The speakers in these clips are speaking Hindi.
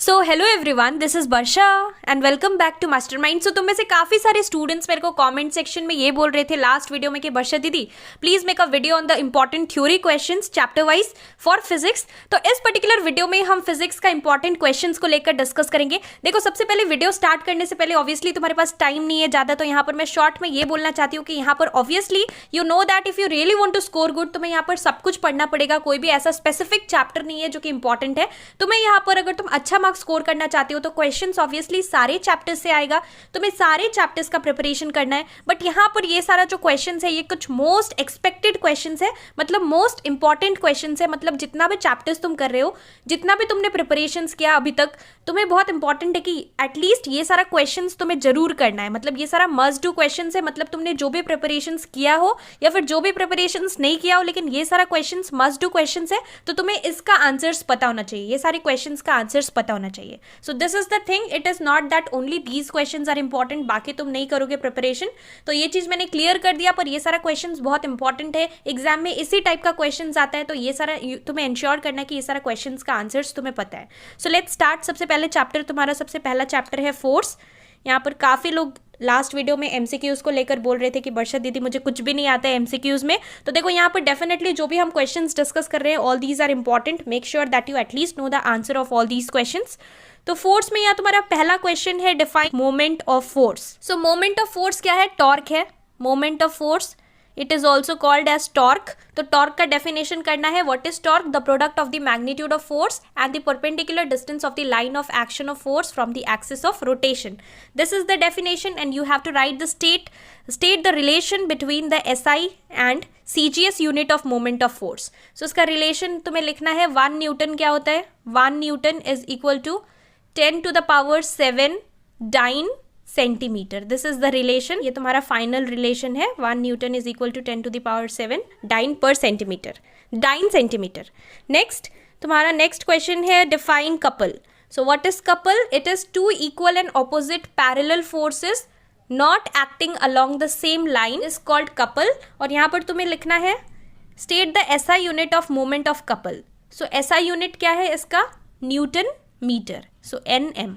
So hello everyone, this is Varsha and welcome back to Mastermind. So तुम में से काफ़ी सारे स्टूडेंट्स मेरे को कमेंट सेक्शन में ये बोल रहे थे लास्ट वीडियो में कि वर्षा दीदी please make a video on the important theory questions chapter wise for physics. तो इस पर्टिकुलर वीडियो में हम फिजिक्स का इंपॉर्टेंट क्वेश्चंस को लेकर डिस्कस करेंगे। देखो, सबसे पहले वीडियो स्टार्ट करने से पहले ऑब्वियसली तुम्हारे पास टाइम नहीं है ज़्यादा, तो यहाँ पर मैं शॉर्ट में ये बोलना चाहती हूँ कि यहाँ पर obviously you know that if you really want to score good तुम्हें यहाँ पर सब कुछ पढ़ना पड़ेगा। कोई भी ऐसा स्पेसिफिक चैप्टर नहीं है जो कि इंपॉर्टेंट है। तुम्हें यहाँ पर अगर तुम अच्छा मार्क्स स्कोर करना चाहते हो तो क्वेश्चंस ऑब्वियसली सारे चैप्टर्स से आएगा, तुम्हें सारे चैप्टर्स का प्रिपरेशन करना है। बट यहाँ पर ये सारा जो क्वेश्चंस है ये कुछ मोस्ट एक्सपेक्टेड क्वेश्चंस है, मतलब मोस्ट इंपॉर्टेंट क्वेश्चंस है। मतलब जितना भी चैप्टर्स तुम कर रहे हो, जितना भी तुमने प्रिपरेशंस किया अभी तक, तुम्हें बहुत इंपॉर्टेंट है कि एटलीस्ट ये सारा क्वेश्चंस तुम्हें जरूर करना है। मतलब ये सारा मस्ट डू क्वेश्चंस है। मतलब तुमने जो भी प्रिपरेशंस किया हो या फिर जो भी प्रिपरेशंस नहीं किया हो, लेकिन ये सारा क्वेश्चंस मस्ट डू क्वेश्चंस है, तो तुम्हें इसका आंसर्स पता होना चाहिए, ये सारे क्वेश्चंस का आंसर्स पता होना चाहिए। So this is the thing, it is not that only these questions are important, बाकी तुम नहीं करोगे प्रिपरेशन। तो ये चीज मैंने क्लियर कर दिया, पर ये सारा क्वेश्चंस बहुत इंपॉर्टेंट है। एग्जाम में इसी टाइप का क्वेश्चन आता है, तो ये सारा तुम्हें इंश्योर करना है कि ये सारा क्वेश्चंस का आंसर्स तुम्हें पता है। So let's start. सबसे पहले चैप्टर, तुम्हारा सबसे पहला चैप्टर है फोर्स। यहाँ पर काफी लोग लास्ट वीडियो में एमसीक्यूज को लेकर बोल रहे थे कि वर्षा दीदी मुझे कुछ भी नहीं आता है एमसीक्यूज में। तो देखो, यहाँ पर डेफिनेटली जो भी हम क्वेश्चंस डिस्कस कर रहे हैं, all these are important. Make sure that you at least know the answer of all these questions. तो फोर्स में यहाँ तुम्हारा पहला क्वेश्चन है, define moment of force. So moment of force क्या है? टॉर्क है। Moment of force it is also called as torque. तो टॉर्क का डेफिनेशन करना है। What is torque? The product of the magnitude of force and the perpendicular distance of the line of action of force from the axis of rotation. This is the definition and you have to write the state the relation between the SI and CGS unit of moment of force. So इसका रिलेशन तुम्हें लिखना है। 1 न्यूटन क्या होता है? 1 newton is equal to 10 to the power 7 dyne centimetre. This is the relation, ये तुम्हारा फाइनल रिलेशन है। 1 newton is equal to 10 to the power 7 dyne per centimetre, dyne centimetre. Next, तुम्हारा नेक्स्ट क्वेश्चन है, define couple. So what is couple? It is 2 equal and opposite parallel forces not acting along the same line is called couple। और यहाँ पर तुम्हें लिखना है, state the SI unit of moment of couple। so SI unit क्या है इसका? Newton metre. so NM,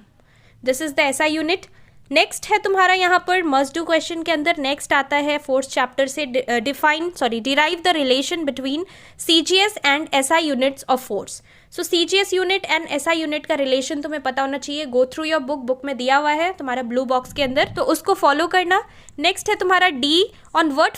this is the SI unit। Next है तुम्हारा यहाँ पर मस्ट डू क्वेश्चन के अंदर नेक्स्ट आता है फोर्थ चैप्टर से, derive the relation between CGS and SI units of force. So CGS unit and SI unit का रिलेशन तुम्हें पता होना चाहिए। गो थ्रू योर बुक में दिया हुआ है तुम्हारा ब्लू बॉक्स के अंदर, तो उसको फॉलो करना। नेक्स्ट है तुम्हारा D, on what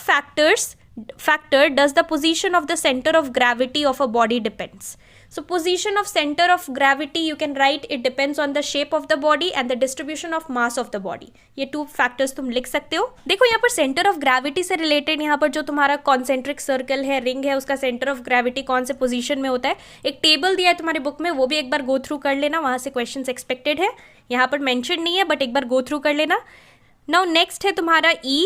factor does the position of the center of gravity of a body depends। so position of center of gravity you can write it depends on the shape of the body and the distribution of mass of the body। ये 2 factors तुम लिख सकते हो। देखो, यहाँ पर center of gravity से related यहाँ पर जो तुम्हारा concentric circle है, रिंग है, उसका center of gravity कौन से position में होता है, एक टेबल दिया है तुम्हारे बुक में, वो भी एक बार गो थ्रू कर लेना, वहाँ से क्वेश्चन एक्सपेक्टेड है। यहाँ पर मैंशन नहीं है बट एक बार गो थ्रू कर लेना। नाउ नेक्स्ट है तुम्हारा E,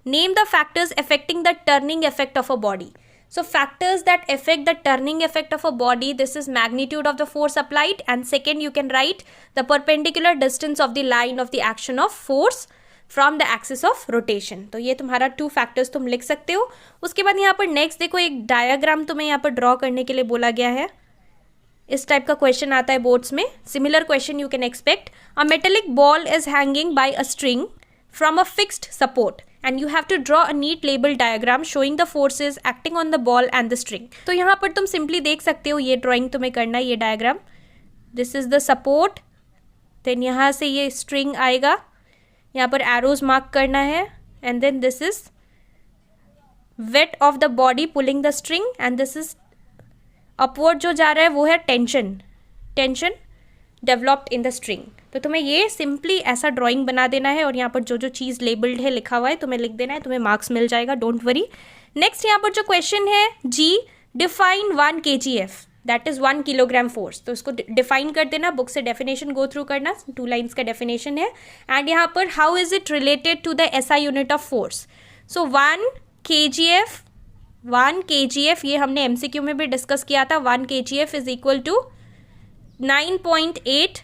name the factors affecting the turning effect of a body। so factors that affect the turning effect of a body, this is magnitude of the force applied, and second you can write the perpendicular distance of the line of the action of force from the axis of rotation। तो ये तुम्हारा 2 factors तुम लिख सकते हो। उसके बाद यहाँ पर नेक्स्ट देखो, एक डायग्राम तुम्हें यहाँ पर ड्रॉ करने के लिए बोला गया है। इस टाइप का क्वेश्चन आता है बोर्ड्स में, similar question you can expect. A metallic ball is hanging by a string from a fixed support and you have to draw a neat label diagram showing the forces acting on the ball and the string। तो यहाँ पर तुम सिंपली देख सकते हो, ये ड्राइंग तुम्हें करना है, ये diagram. This is the support, then यहाँ से ये स्ट्रिंग आएगा, यहाँ पर एरोज मार्क करना है, and then this is weight of the body pulling the string, and this is upward जो जा रहा है वो है tension developed in the string. तो तुम्हें ये सिंपली ऐसा ड्राइंग बना देना है और यहाँ पर जो जो चीज़ लेबल्ड है, लिखा हुआ है, तुम्हें लिख देना है, तुम्हें मार्क्स मिल जाएगा, डोंट वरी। नेक्स्ट यहाँ पर जो क्वेश्चन है G, define 1 kgf, that is 1 kilogram force. तो उसको डिफाइन कर देना, बुक से डेफिनेशन गो थ्रू करना, 2 लाइन्स का डेफिनेशन है। एंड यहाँ पर how is it related to the SI unit of force. So 1 kgf ये हमने MCQ में भी डिस्कस किया था। 1 kgf is equal to 9.8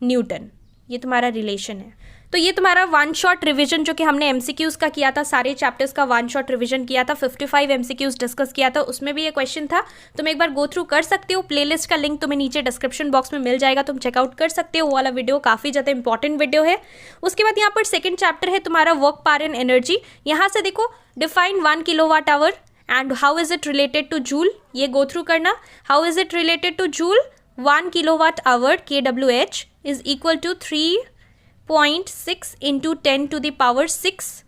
newton, ये तुम्हारा रिलेशन है। तो ये तुम्हारा वन शॉट रिवीजन जो कि हमने एमसीक्यूज का किया था, सारे चैप्टर्स का वन शॉट रिवीजन किया था, 55 एमसीक्यूज डिस्कस किया था, उसमें भी ये क्वेश्चन था। तुम एक बार गो थ्रू कर सकते हो, प्लेलिस्ट का लिंक तुम्हें नीचे डिस्क्रिप्शन बॉक्स में मिल जाएगा, तुम चेकआउट कर सकते हो। वो वाला वीडियो काफ़ी ज़्यादा इंपॉर्टेंट वीडियो है। उसके बाद यहाँ पर सेकेंड चैप्टर है तुम्हारा वर्क पावर एंड एनर्जी। यहाँ से देखो define 1 kilowatt hour and how is it related to joule, ये गो थ्रू करना। How is it related to joule? 1 kilowatt hour kWh is equal to 3.6 into 10 to the power 6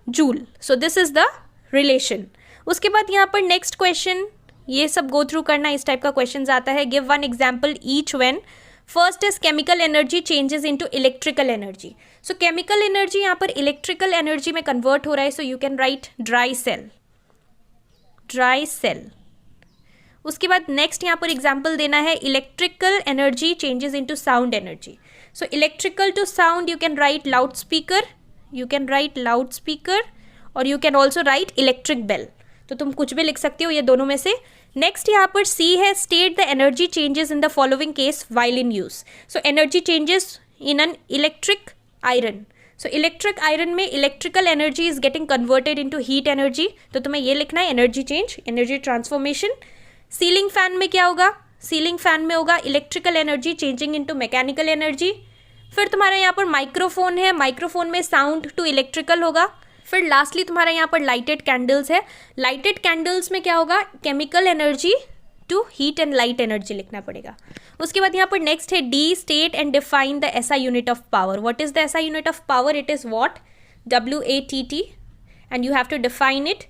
joule. So this is the relation. उसके बाद यहाँ पर नेक्स्ट क्वेश्चन, ये सब गो थ्रू करना, इस टाइप का क्वेश्चन आता है। Give one example each when. First is chemical energy changes into electrical energy. So chemical energy यहाँ पर इलेक्ट्रिकल एनर्जी में कन्वर्ट हो रहा है, so you can write dry cell, dry cell. उसके बाद नेक्स्ट यहाँ पर एग्जाम्पल देना है, electrical energy changes into sound energy. So electrical to sound you can write loudspeaker, you can write loudspeaker और you can also write electric bell। तो तुम कुछ भी लिख सकते हो ये दोनों में से। नेक्स्ट यहाँ पर सी है, state the energy changes in the following case while in use। So energy changes in an electric iron। So electric iron में electrical energy is getting converted into heat energy। तो तुम्हें ये लिखना है energy change, energy transformation। Ceiling fan में क्या होगा? सीलिंग फैन में होगा electrical energy changing into mechanical energy. फिर तुम्हारा यहाँ पर माइक्रोफोन है, माइक्रोफोन में साउंड टू इलेक्ट्रिकल होगा। फिर लास्टली तुम्हारा यहाँ पर लाइटेड कैंडल्स है, लाइटेड कैंडल्स में क्या होगा? Chemical energy to heat and light energy लिखना पड़ेगा। उसके बाद यहाँ पर नेक्स्ट है D, state and define the SI unit of power. What is the SI unit of power? It is watt, WATT, and you have to define it.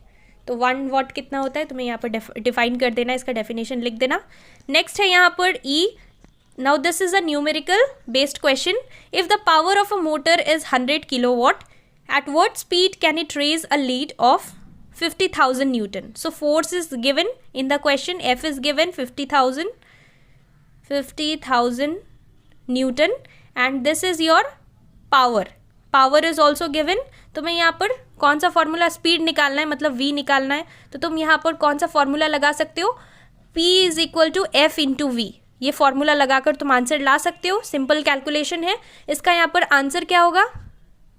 तो 1 वॉट कितना होता है तुम्हें यहाँ पर डिफाइन कर देना, इसका डेफिनेशन लिख देना। नेक्स्ट है यहाँ पर E. Now this is a numerical based question. If the power of a motor is 100 kilowatt, at what speed can it raise a load of 50,000 newton? So force is given in the question, F is given 50,000 newton and this is your power. Power is also given. तुम्हें यहाँ पर कौन सा फॉर्मूला, स्पीड निकालना है मतलब v निकालना है, तो तुम यहाँ पर कौन सा फॉर्मूला लगा सकते हो? P is equal to F into V. ये फॉर्मूला लगाकर तुम आंसर ला सकते हो, सिंपल कैलकुलेशन है। इसका यहाँ पर आंसर क्या होगा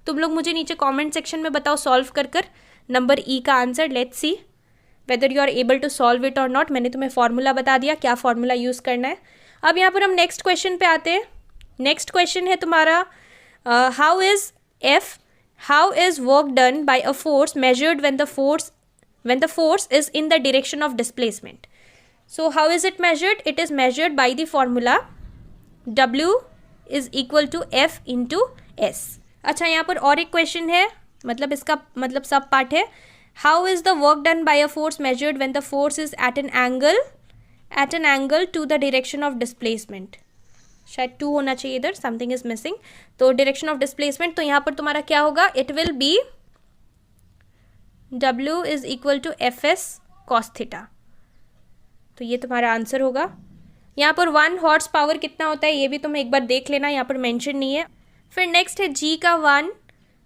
तुम लोग मुझे नीचे कमेंट सेक्शन में बताओ सॉल्व कर कर नंबर ई का answer. Let's see whether you are able to solve it और नॉट। मैंने तुम्हें फॉर्मूला बता दिया, क्या फॉर्मूला यूज़ करना है। अब यहाँ पर हम नेक्स्ट क्वेश्चन पे आते हैं। नेक्स्ट क्वेश्चन है तुम्हारा how is F, how is work done by a force measured when the force is in the direction of displacement? So how is it measured? It is measured by the formula W is equal to F into S। अच्छा, यहाँ पर और एक क्वेश्चन है, मतलब इसका मतलब सब पार्ट है। How is the work done by a force measured when the force is at an angle to the direction of displacement? शायद 2 होना चाहिए इधर, समथिंग इज मिसिंग। तो डायरेक्शन ऑफ डिस्प्लेसमेंट, तो यहाँ पर तुम्हारा क्या होगा? It will be W is equal to FS cos theta. तो ये तुम्हारा आंसर होगा। यहाँ पर 1 हॉर्स पावर कितना होता है ये भी तुम एक बार देख लेना, यहाँ पर मेंशन नहीं है। फिर नेक्स्ट है G का 1,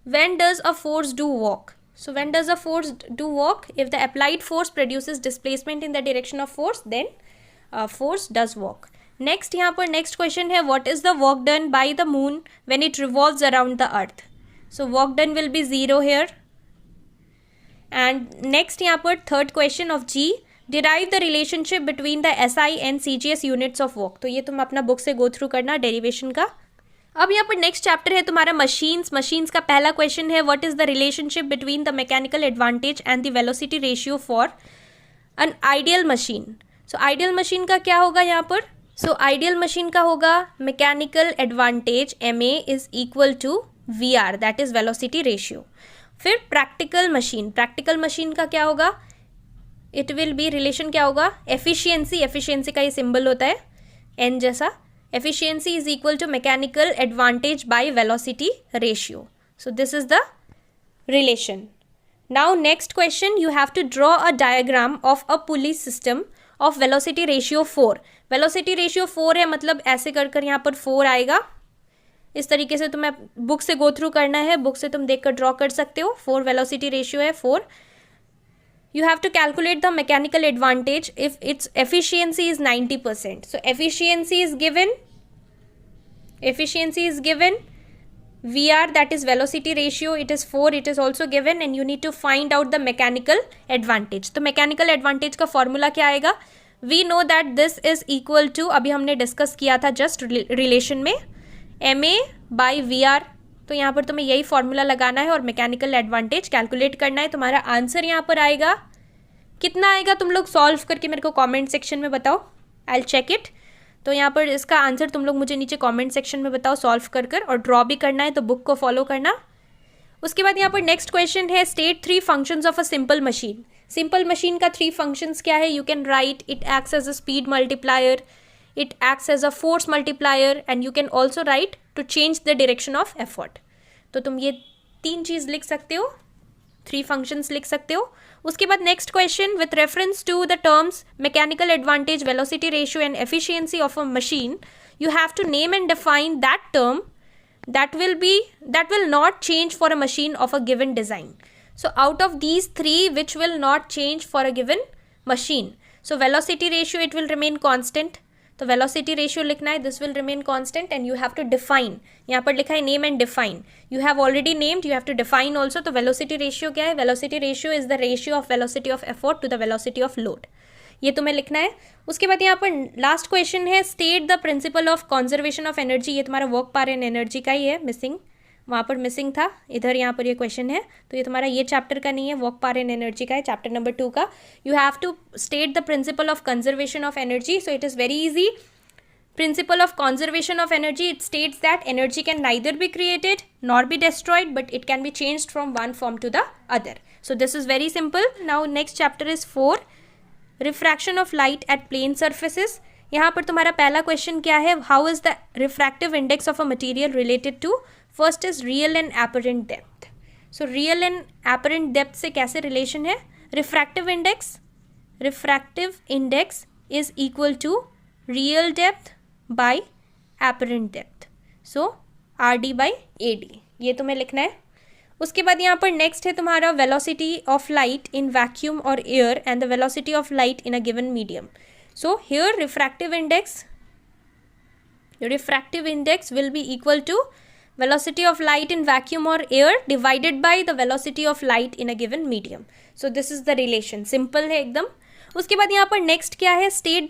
when does a force do work? So when does a force do work? If the applied force produces displacement in the direction of force, then force does work. Next यहाँ पर नेक्स्ट क्वेश्चन है what is the work done by the moon when it revolves around the earth? So work done will be 0 here. And next यहाँ पर third question of G, derive the relationship between the SI and CGS units of work. तो ये तुम अपना बुक से गो थ्रू करना डेरिवेशन का। अब यहाँ पर नेक्स्ट चैप्टर है तुम्हारा मशीन्स। मशीन्स का पहला क्वेश्चन है what is the relationship between the mechanical advantage and the velocity ratio for an ideal machine? So ideal machine का क्या होगा यहाँ पर? सो आइडियल मशीन का होगा mechanical advantage MA is equal to VR, that is velocity ratio. फिर प्रैक्टिकल मशीन, प्रैक्टिकल मशीन का क्या होगा? इट विल बी रिलेशन क्या होगा? एफिशिएंसी, एफिशिएंसी का ये सिंबल होता है N जैसा। Efficiency is equal to mechanical advantage by velocity ratio. So this is the relation. Now next question, you have to draw a diagram of a pulley system of velocity ratio 4। Velocity ratio 4 है, मतलब ऐसे कर कर यहाँ पर 4 आएगा। इस तरीके से तुम्हें बुक से गो थ्रू करना है, बुक से तुम देखकर ड्रॉ कर सकते हो। 4 वेलोसिटी रेशियो है 4। you have to calculate the mechanical advantage if its efficiency is 90%. So efficiency is given VR, that is velocity ratio, it is 4, it is also given, and you need to find out the mechanical advantage. तो mechanical advantage का formula क्या आएगा? We know that this is equal to, अभी हमने discuss किया था just relation में, MA by VR. तो यहाँ पर तुम्हें यही फॉर्मूला लगाना है और मैकेनिकल एडवांटेज कैलकुलेट करना है. तुम्हारा आंसर यहाँ पर आएगा, कितना आएगा तुम लोग सॉल्व करके मेरे को कमेंट सेक्शन में बताओ. I will check it. तो यहाँ पर इसका आंसर तुम लोग मुझे नीचे कमेंट सेक्शन में बताओ सॉल्व कर और ड्रॉ भी करना है तो बुक को फॉलो करना. उसके बाद यहाँ पर नेक्स्ट क्वेश्चन है, state 3 functions of a simple machine. Simple machine का 3 फंक्शंस क्या है? You can write it acts as a speed multiplier, it acts as a force multiplier, and you can also write to change the direction of effort. तो तुम ये 3 चीज़ लिख सकते हो, 3 functions लिख सकते हो. उसके बाद next question, with reference to the terms mechanical advantage, velocity ratio and efficiency of a machine, you have to name and define that term that will not change for a machine of a given design. So out of these 3, which will not change for a given machine? So velocity ratio, it will remain constant. तो वेलोसिटी रेशियो लिखना है, this will remain constant, and you have to define. यहाँ पर लिखा है name and define. You have already named, you have to define also. तो वेलोसिटी रेशियो क्या है? Velocity ratio is the ratio of velocity of effort to the velocity of load. ये तुम्हें लिखना है. उसके बाद यहाँ पर लास्ट क्वेश्चन है, state the principle of conservation of energy. ये तुम्हारा वर्क पावर एंड एनर्जी का ही है, मिसिंग वहाँ पर मिसिंग था, इधर यहाँ पर ये क्वेश्चन है. तो ये तुम्हारा ये चैप्टर का नहीं है, वर्क पावर एंड एनर्जी का है, चैप्टर नंबर 2 का. You have to state the principle of conservation of energy. So it is very easy. Principle of conservation of energy, it states that energy can neither be created nor be destroyed, but it can be changed from one form to the other. So this is very simple. Now next chapter is 4, refraction of light at plane surfaces. यहाँ पर तुम्हारा पहला क्वेश्चन क्या है? How is the refractive index of a material related to? First is real and apparent depth. So real and apparent depth से कैसे relation है? Refractive index is equal to real depth by apparent depth. So RD by AD, ये तुम्हें लिखना है. उसके बाद यहाँ पर नेक्स्ट है तुम्हारा velocity of light in vacuum or air and the velocity of light in a given medium. So here refractive index will be equal to velocity of light in vacuum or air divided by the velocity of light in a given medium. So this is the relation. Simple है एकदम. उसके बाद यहाँ पर नेक्स्ट क्या है? state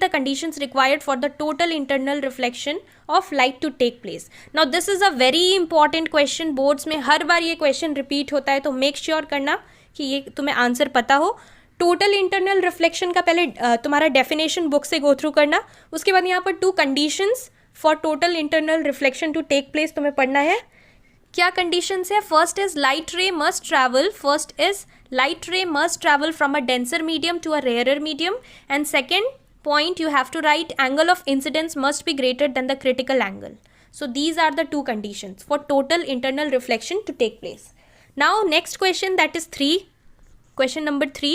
the conditions required for the total internal reflection of light to take place. Now this is a very important question. boards में हर बार ये question repeat होता है, तो make sure करना कि ये तुम्हें आंसर पता हो. टोटल इंटरनल रिफ्लेक्शन का पहले तुम्हारा डेफिनेशन बुक से गो थ्रू करना. उसके बाद यहाँ पर 2 conditions for total internal reflection to take place तुम्हें पढ़ना है. क्या कंडीशंस है? First is light ray must travel from a denser medium to a rarer medium, and second point you have to write angle of incidence must be greater than the critical angle. So these are the 2 conditions for total internal reflection to take place. Now next question, that is 3. Question number 3,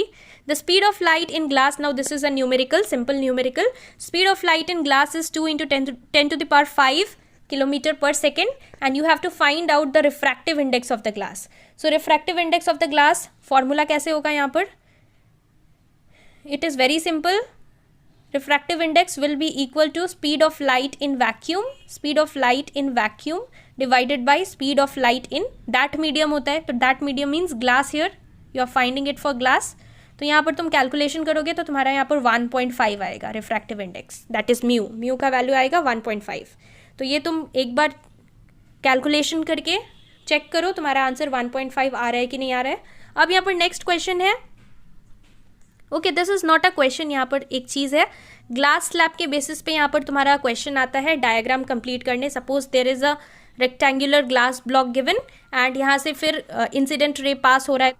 the speed of light in glass. Now this is a numerical, simple numerical. Speed of light in glass is 2 into 10 to the power 5 kilometer per second, and you have to find out the refractive index of the glass. So refractive index of the glass formula कैसे होगा यहाँ पर? It is very simple. Refractive index will be equal to speed of light in vacuum divided by speed of light in that medium होता है. तो that medium means glass. here you are finding it for glass. तो यहाँ पर तुम कैलकुलेशन करोगे तो तुम्हारा यहाँ पर 1.5 आएगा refractive index, that is mu का वैल्यू आएगा 1.5. तो ये तुम एक बार कैलकुलेशन करके चेक करो तुम्हारा आंसर 1.5 आ रहा है कि नहीं आ रहा है. अब यहाँ पर नेक्स्ट क्वेश्चन है. Okay, this is not a question. यहाँ पर एक चीज़ है, ग्लास स्लैब के बेसिस पे यहाँ पर तुम्हारा क्वेश्चन आता है डायग्राम कंप्लीट करने. Suppose there is a rectangular glass block given and यहाँ से फिर इंसिडेंट रे पास हो रहा है,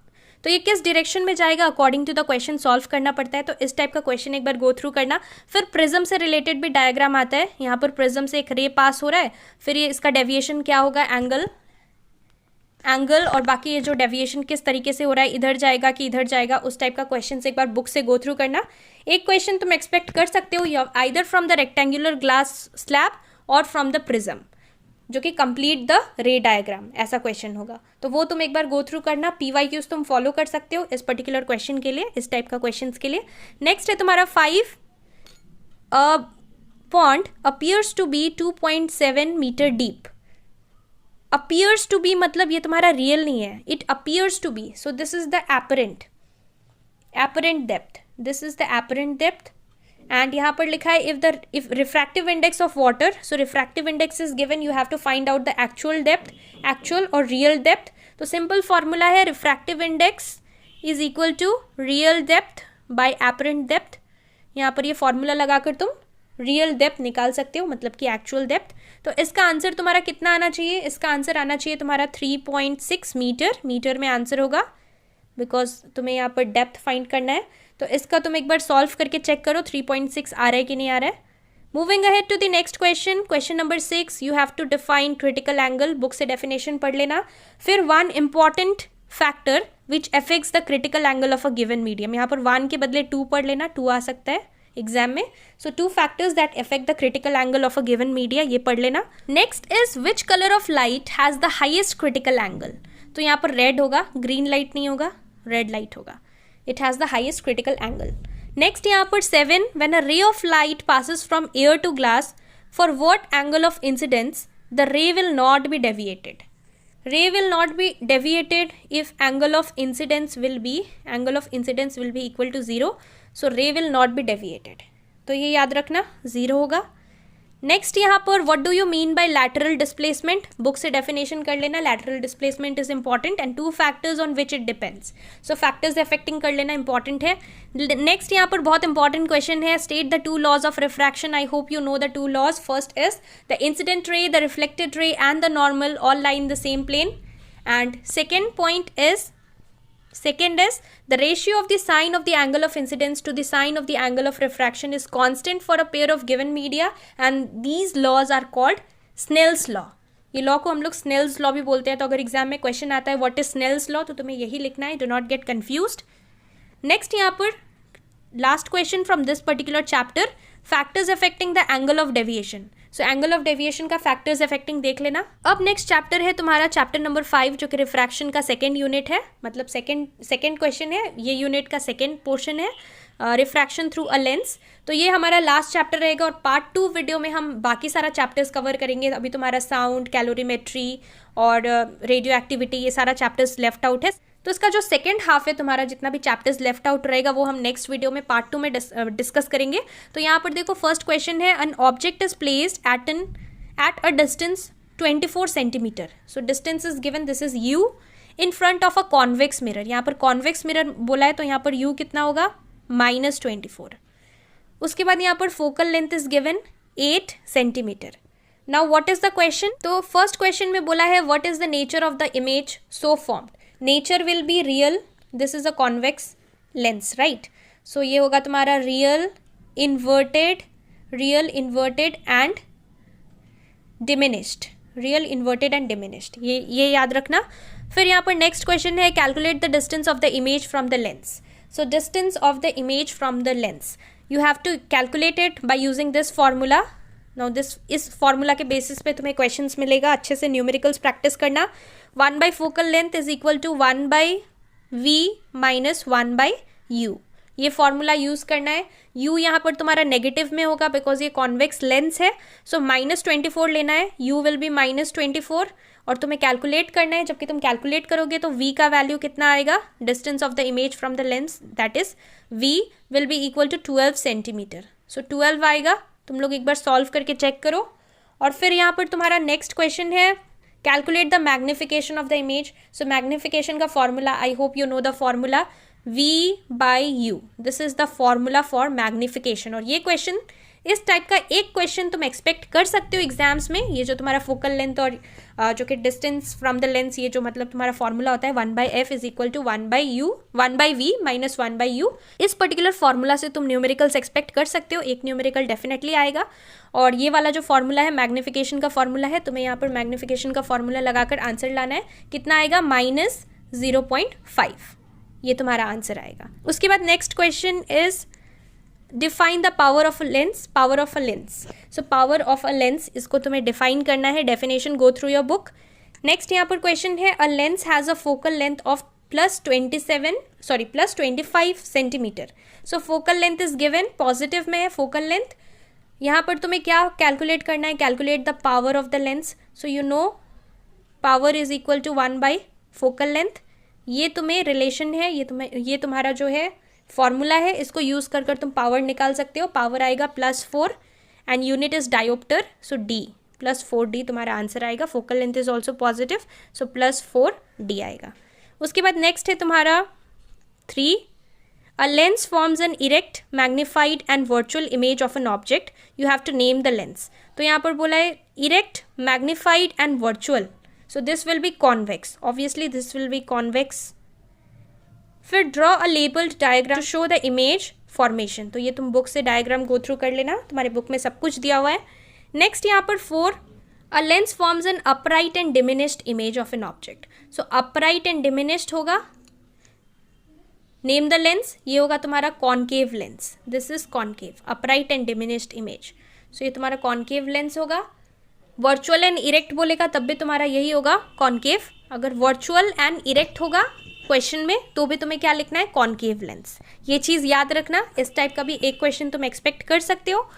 तो ये किस डायरेक्शन में जाएगा according to the question solve करना पड़ता है. तो इस टाइप का क्वेश्चन एक बार गो थ्रू करना. फिर प्रिज्म से रिलेटेड भी डायग्राम आता है. यहाँ पर प्रिज्म से एक रे पास हो रहा है, फिर ये इसका डेविएशन क्या होगा, एंगल और बाकी ये जो डेविएशन किस तरीके से हो रहा है, इधर जाएगा कि इधर जाएगा, उस टाइप का क्वेश्चन से एक बार बुक से गो थ्रू करना. एक क्वेश्चन तुम एक्सपेक्ट कर सकते हो either from the rectangular glass slab और फ्रॉम द प्रिज्म, जो कि कंप्लीट द रे डायग्राम, ऐसा क्वेश्चन होगा. तो वो तुम एक बार गो थ्रू करना. PYQs तुम फॉलो कर सकते हो इस पर्टिकुलर क्वेश्चन के लिए, इस टाइप का क्वेश्चन के लिए. नेक्स्ट है तुम्हारा 5, pond appears to be 2.7 metre deep. appears to be मतलब ये तुम्हारा real नहीं है, it appears to be, so this is the apparent depth, this is the apparent depth. And यहाँ पर लिखा है if refractive index of water, so refractive index is given, you have to find out the actual depth, actual और real depth. तो simple formula है refractive index is equal to real depth by apparent depth. यहाँ पर ये फॉर्मूला लगाकर तुम रियल डेप्थ निकाल सकते हो, मतलब कि एक्चुअल डेप्थ. तो इसका आंसर तुम्हारा कितना आना चाहिए? इसका आंसर आना चाहिए तुम्हारा 3.6 मीटर में आंसर होगा, बिकॉज तुम्हें यहाँ पर डेप्थ फाइंड करना है. तो इसका तुम एक बार सॉल्व करके चेक करो 3.6 आ रहा है कि नहीं आ रहा है. Moving ahead to the next question, question number 6. You have to define critical angle. Book से डेफिनेशन पढ़ लेना. फिर one important factor which affects the critical angle of a given medium. यहाँ पर 1 के बदले 2 पढ़ लेना, 2 आ सकता है एग्जाम में. So 2 factors that affect the critical angle of a given media, ये पढ़ लेना. Next is which colour of light has the highest critical angle. तो यहाँ पर रेड होगा, ग्रीन लाइट नहीं होगा, रेड लाइट होगा. It has the highest critical angle. Next यहाँ पर 7, when a ray of light passes from air to glass, for what angle of incidence the ray will not be deviated. Ray will not be deviated if angle of incidence will be equal to 0. So ray will not be deviated. तो ये याद रखना 0 होगा. नेक्स्ट यहाँ पर what do you mean by lateral displacement. Book से डेफिनेशन कर लेना. Lateral displacement is important and 2 factors on which it depends. So factors affecting कर लेना, इंपॉर्टेंट है. नेक्स्ट यहाँ पर बहुत इंपॉर्टेंट क्वेश्चन है. State the 2 laws of refraction. I hope you know the 2 laws. First is the incident ray, the reflected ray and the normal all lie in the same plane. And second is the ratio of the sine of the angle of incidence to the sine of the angle of refraction is constant for a pair of given media, and these laws are called Snell's law. ये लॉ को हम लोग स्नेल्स लॉ भी बोलते हैं. तो अगर एग्जाम में क्वेश्चन आता है व्हाट इज स्नेल्स लॉ, तो तुम्हें यही लिखना है. Do not gate confused. Next यहाँ पर last question from this particular chapter, factors affecting the angle of deviation. So angle of deviation का फैक्टर्स अफेक्टिंग देख लेना. अब नेक्स्ट चैप्टर है तुम्हारा चैप्टर नंबर 5, जो कि रिफ्रैक्शन का सेकंड यूनिट है, मतलब सेकंड क्वेश्चन है. ये यूनिट का सेकंड पोर्शन है, रिफ्रैक्शन थ्रू अ लेंस. तो ये हमारा लास्ट चैप्टर रहेगा और पार्ट 2 वीडियो में हम बाकी सारा चैप्टर्स कवर करेंगे. अभी तुम्हारा साउंड, कैलोरीमेट्री और रेडियो एक्टिविटी, ये सारा चैप्टर्स लेफ्ट आउट है. तो इसका जो सेकंड हाफ है तुम्हारा, जितना भी चैप्टर्स लेफ्ट आउट रहेगा वो हम नेक्स्ट वीडियो में पार्ट 2 में डिस्कस करेंगे. तो यहाँ पर देखो फर्स्ट क्वेश्चन है, an object is placed at a distance 24 centimetre. So distance is given, this is you, in front of a convex mirror. यहाँ पर कॉन्वेक्स मिरर बोला है तो यहाँ पर यू कितना होगा, -24. उसके बाद यहाँ पर focal length is given 8 centimetre. Now what is the question. तो फर्स्ट क्वेश्चन में बोला है what is the nature of the image so formed. Nature will be real, this is a convex lens, right. So ये होगा तुम्हारा real, inverted and diminished. Real, inverted and diminished, ये याद रखना. फिर यहाँ पर नेक्स्ट क्वेश्चन है, calculate the distance of the image from the lens. So distance of the image from the lens, you have to calculate it by using this formula. Now इस formula के basis पे तुम्हें questions मिलेगा. अच्छे से numericals practice करना. 1 by focal length is equal to 1 by v minus 1 by u. ये फॉर्मूला यूज़ करना है. u यहाँ पर तुम्हारा नेगेटिव में होगा बिकॉज ये कॉन्वेक्स लेंस है. सो -24 लेना है. u विल बी -24 और तुम्हें कैलकुलेट करना है. जबकि तुम कैलकुलेट करोगे तो v का वैल्यू कितना आएगा, distance of the image from the lens, that is v will be equal to 12 centimetre. So 12 आएगा. तुम लोग एक बार सॉल्व करके चेक करो. और फिर यहाँ पर तुम्हारा नेक्स्ट क्वेश्चन है, calculate the magnification of the image. So magnification का formula, I hope you know the formula, v by u. This is the formula for magnification. और ये क्वेश्चन, इस टाइप का एक क्वेश्चन तुम एक्सपेक्ट कर सकते हो एग्जाम्स में. ये जो तुम्हारा फोकल लेंथ और जो कि डिस्टेंस फ्रॉम द लेंस, ये जो मतलब तुम्हारा फॉर्मूला होता है 1/f is equal to 1/v minus 1/u. इस पर्टिकुलर फॉर्मूला से तुम न्यूमेरिकल्स एक्सपेक्ट कर सकते हो. एक न्यूमेरिकल डेफिनेटली आएगा. और ये वाला जो फॉर्मूला है मैग्निफिकेशन का फॉर्मूला है, तुम्हें यहाँ पर मैग्निफिकेशन का फॉर्मूला लगाकर आंसर लाना है. कितना आएगा, -0.5. ये तुम्हारा आंसर आएगा. उसके बाद next question is define the power of a lens. Power of a lens, so power of a lens, इसको तुम्हें डिफाइन करना है. Definition go through your book. Next यहाँ पर क्वेश्चन है, a lens has a focal length of +25 centimetre. So focal length is given, positive में है फोकल लेंथ. यहाँ पर तुम्हें क्या कैलकुलेट करना है, calculate the power of the lens. So you know power is equal to 1 by focal length. ये तुम्हें रिलेशन है, ये तुम्हारा जो है फॉर्मूला है, इसको यूज़ कर तुम पावर निकाल सकते हो। पावर आएगा +4 and unit is dioptre, so D +4D तुम्हारा आंसर आएगा। Focal length is also positive, so +4D आएगा। उसके बाद नेक्स्ट है तुम्हारा 3, a lens forms an erect magnified and virtual image of an object, you have to name the lens. तो यहाँ पर बोला है erect, magnified and virtual, so this will be convex, obviously this will be convex. फिर draw a labelled diagram to show the image formation, तो ये तुम बुक से डायग्राम गो थ्रू कर लेना, तुम्हारे बुक में सब कुछ दिया हुआ है। नेक्स्ट यहाँ पर 4, a lens forms an upright and diminished image of an object, so upright and diminished होगा, नेम द लेंस, ये होगा तुम्हारा concave lens, this is concave, upright and diminished image, so ये तुम्हारा कॉनकेव लेंस होगा। वर्चुअल एंड इरेक्ट बोलेगा तब भी तुम्हारा यही होगा कॉनकेव, अगर वर्चुअल एंड इरेक्ट होगा क्वेश्चन में तो भी तुम्हें क्या लिखना है, कॉनकेव लेंस। ये चीज़ याद रखना, इस टाइप का भी एक क्वेश्चन तुम एक्सपेक्ट कर सकते हो।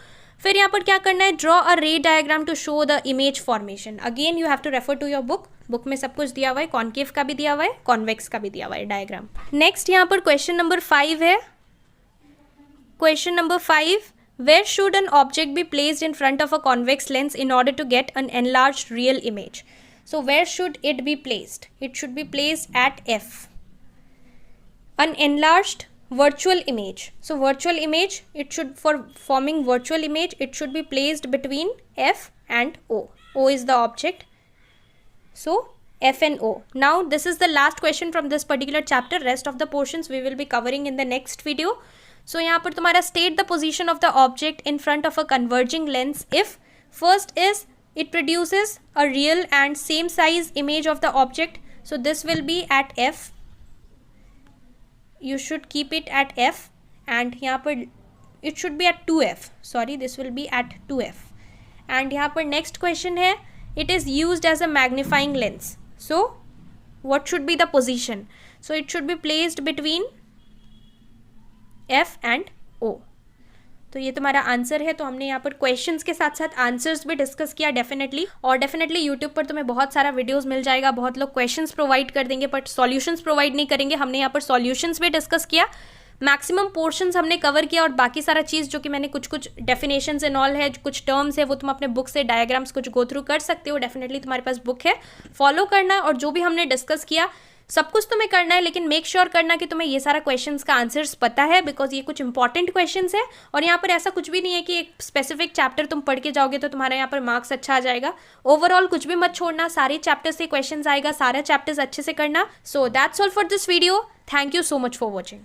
फिर यहाँ पर क्या करना है, draw a ray diagram to show the image formation, again you have to refer to your book में सब कुछ दिया हुआ है, कॉनकेव का भी दिया हुआ है, कॉन्वेक्स का भी दिया हुआ है डायग्राम। नेक्स्ट यहाँ पर क्वेश्चन नंबर 5 है, question number 5, where should an object be placed in front of a convex lens in order to get an enlarged real image? So where should it be placed? It should be placed at F. An enlarged virtual image. So virtual image, it should, for forming virtual image, it should be placed between F and O. O is the object. So F and O. Now this is the last question from this particular chapter. Rest of the portions we will be covering in the next video. So यहाँ पर तुम्हारा state the position of the object in front of a converging lens if first is it produces a real and same size image of the object. So this will be at F. You should keep it at F and यहाँ पर it should be at 2F. Sorry, this will be at 2F. And यहाँ पर next question है, it is used as a magnifying lens. So what should be the position? So it should be placed between F and O. तो ये तुम्हारा आंसर है। तो हमने यहाँ पर क्वेश्चंस के साथ साथ आंसर्स भी डिस्कस किया डेफिनेटली, और डेफिनेटली यूट्यूब पर तुम्हें बहुत सारा वीडियोस मिल जाएगा, बहुत लोग क्वेश्चंस प्रोवाइड कर देंगे बट सॉल्यूशंस प्रोवाइड नहीं करेंगे। हमने यहाँ पर सॉल्यूशंस भी डिस्कस किया, मैक्सिमम पोर्शंस हमने कवर किया, और बाकी सारा चीज़ जो कि मैंने कुछ डेफिनेशंस एंड ऑल है, कुछ टर्म्स है, वो तुम अपने बुक से डायग्राम्स कुछ गो थ्रू कर सकते हो। डेफिनेटली तुम्हारे पास बुक है, फॉलो करना, और जो भी हमने डिस्कस किया सब कुछ तुम्हें करना है, लेकिन मेक श्योर करना कि तुम्हें ये सारा क्वेश्चंस का आंसर्स पता है, बिकॉज ये कुछ इंपॉर्टेंट क्वेश्चंस है। और यहाँ पर ऐसा कुछ भी नहीं है कि एक स्पेसिफिक चैप्टर तुम पढ़ के जाओगे तो तुम्हारा यहाँ पर मार्क्स अच्छा आ जाएगा। ओवरऑल कुछ भी मत छोड़ना, सारे चैप्टर से क्वेश्चंस आएगा, सारे चैप्टर्स अच्छे से करना। So that's all for this video, thank you so much for watching.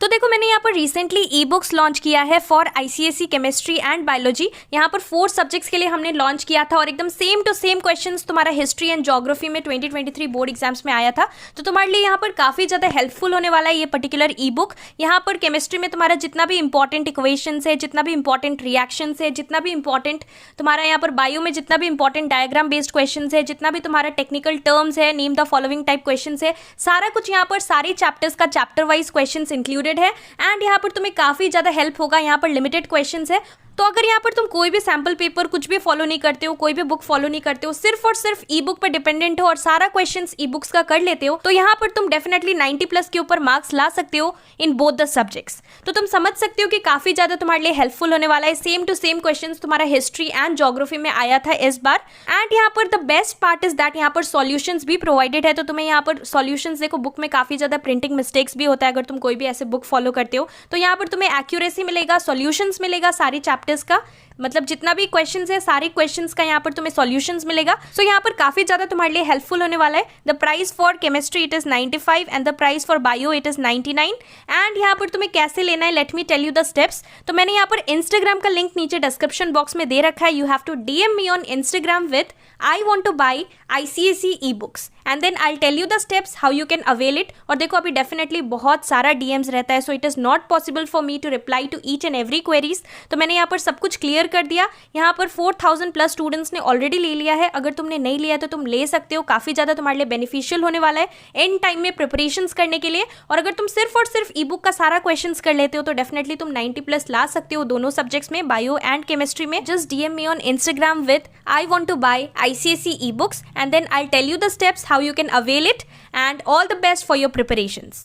तो देखो मैंने यहाँ पर रिसेंटली ई बुक्स लॉन्च किया है for ICSE chemistry and biology. यहाँ पर 4 सब्जेक्ट्स के लिए हमने लॉन्च किया था, और एकदम सेम टू सेम क्वेश्चंस तुम्हारा हिस्ट्री एंड ज्योग्राफी में 2023 बोर्ड एग्जाम्स में आया था। तो तुम्हारे लिए यहाँ पर काफ़ी ज़्यादा हेल्पफुल होने वाला है ये पर्टिकुलर ई बुक। यहाँ पर केमिस्ट्री में तुम्हारा जितना भी इंपॉर्टेंट इक्वेशंस है, जितना भी इंपॉर्टेंट रिएक्शंस है, जितना भी इंपॉर्टेंट तुम्हारा यहाँ पर बायो में जितना भी इंपॉर्टेंट डायग्राम बेस्ड क्वेश्चंस है, जितना भी तुम्हारा टेक्निकल टर्म्स है, name the following type questions है, सारा कुछ यहाँ पर सारे चैप्टर्स का चैप्टर वाइज क्वेश्चंस इंक्लूडेड है। एंड यहाँ पर तुम्हें काफ़ी ज़्यादा हेल्प होगा, यहाँ पर लिमिटेड क्वेश्चंस है। तो अगर यहाँ पर तुम कोई भी सैम्पल पेपर कुछ भी फॉलो नहीं करते हो, कोई भी बुक फॉलो नहीं करते हो, सिर्फ और सिर्फ ई बुक पर डिपेंडेंट हो और सारा क्वेश्चंस ई बुक्स का कर लेते हो, तो यहाँ पर तुम डेफिनेटली 90+ के ऊपर मार्क्स ला सकते हो इन बोथ द सब्जेक्ट्स। तो तुम समझ सकते हो कि काफ़ी ज़्यादा तुम्हारे लिए हेल्पफुल होने वाला है। सेम टू सेम क्वेश्चंस तुम्हारा हिस्ट्री एंड ज्योग्राफी में आया था इस बार। एंड यहाँ पर the best part is that यहाँ पर सॉल्यूशंस भी प्रोवाइडेड है। तो तुम्हें यहाँ पर सॉल्यूशंस देखो, बुक में काफ़ी ज़्यादा प्रिंटिंग मिस्टेक्स भी होता है अगर तुम कोई भी ऐसे बुक फॉलो करते हो। तो यहाँ पर तुम्हें एक्यूरेसी मिलेगा, सॉल्यूशंस मिलेगा सारे चैप्टर्स का, मतलब जितना भी क्वेश्चंस है सारे क्वेश्चंस का यहाँ पर तुम्हें सॉल्यूशंस मिलेगा। सो यहाँ पर काफ़ी ज़्यादा तुम्हारे लिए हेल्पफुल होने वाला है। The price for chemistry it is 95 and the price for bio it is 99। And यहाँ पर तुम्हें कैसे लेना है, let me tell you the steps. तो मैंने यहाँ पर इंस्टाग्राम का लिंक नीचे डिस्क्रिप्शन बॉक्स में दे रखा है। You have to DM me on Instagram with I want to buy ICSE e-books and then I'll tell you the steps how you can avail it। और देखो अभी डेफिनेटली बहुत सारा DMs रहता है, so it is not possible for me to reply to each and every queries। तो मैंने यहाँ पर पर सब कुछ क्लियर कर दिया। यहाँ पर 4000 प्लस स्टूडेंट्स ने ऑलरेडी ले लिया है। अगर तुमने नहीं लिया तो तुम ले सकते हो, काफ़ी ज़्यादा तुम्हारे लिए बेनिफिशियल होने वाला है एंड टाइम में प्रिपरेशंस करने के लिए। और अगर तुम सिर्फ और सिर्फ ई बुक का सारा क्वेश्चंस कर लेते हो तो डेफिनेटली तुम 90 प्लस ला सकते हो दोनों सब्जेक्ट्स में, बायो एंड केमिस्ट्री में। Just DM me on Instagram with I want to buy ICSE ebooks and then I'll tell you the steps how you can avail it, and all the best for your preparations.